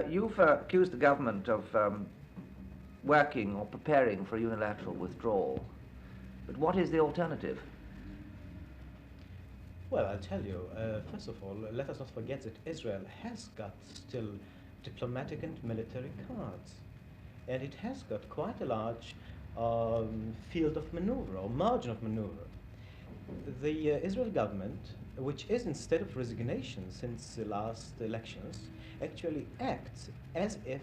You've accused the government of working or preparing for a unilateral withdrawal. But what is the alternative? Well, I'll tell you. First of all, let us not forget that Israel has got still diplomatic and military cards, and it has got quite a large field of maneuver or margin of maneuver. The Israel government, which is in state of resignation since the last elections, actually acts as if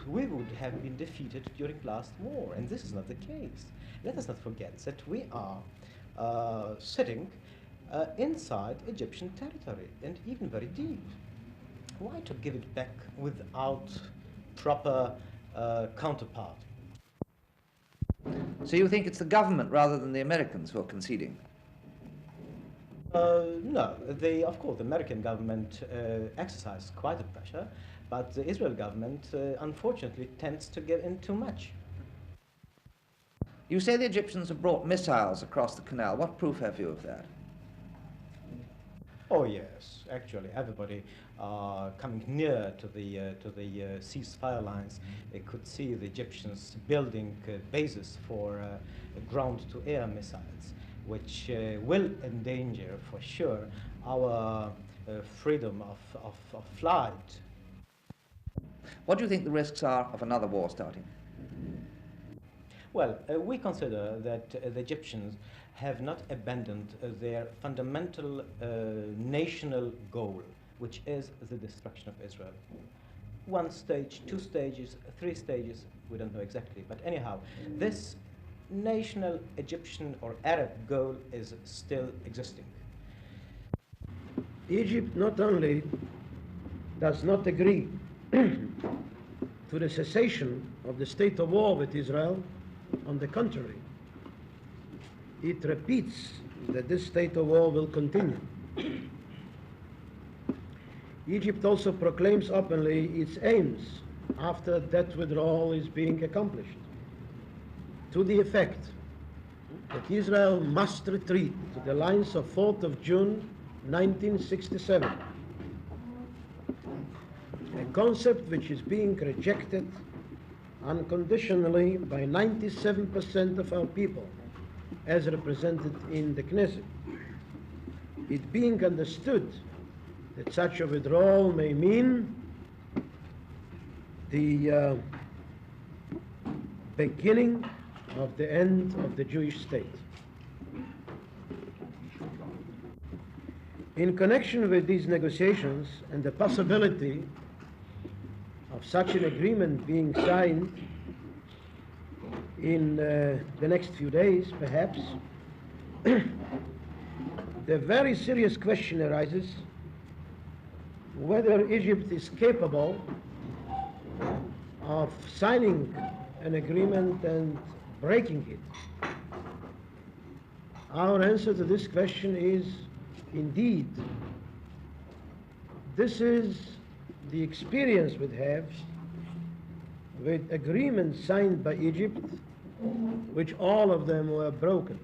we would have been defeated during last war, and this is not the case. Let us not forget that we are sitting inside Egyptian territory, and even very deep. Why to give it back without proper counterpart? So you think it's the government rather than the Americans who are conceding? No, of course, the American government exercised quite a pressure, but the Israel government, unfortunately, tends to give in too much. You say the Egyptians have brought missiles across the canal. What proof have you of that? Oh yes, actually, everybody coming near to the ceasefire lines could see the Egyptians building bases for ground-to-air missiles, which will endanger for sure our freedom of flight. What do you think the risks are of another war starting? Well, we consider that the Egyptians have not abandoned their fundamental national goal, which is the destruction of Israel. One stage, two stages, three stages, we don't know exactly, but anyhow, this national Egyptian or Arab goal is still existing. Egypt not only does not agree to the cessation of the state of war with Israel, on the contrary, it repeats that this state of war will continue. Egypt also proclaims openly its aims after that withdrawal is being accomplished, to the effect that Israel must retreat to the lines of 4th of June 1967, a concept which is being rejected unconditionally by 97% of our people, as represented in the Knesset. It being understood that such a withdrawal may mean the beginning of the end of the Jewish state. In connection with these negotiations and the possibility of such an agreement being signed in the next few days, perhaps, the very serious question arises whether Egypt is capable of signing an agreement and breaking it. Our answer to this question is, indeed, this is the experience we have with agreements signed by Egypt, which all of them were broken.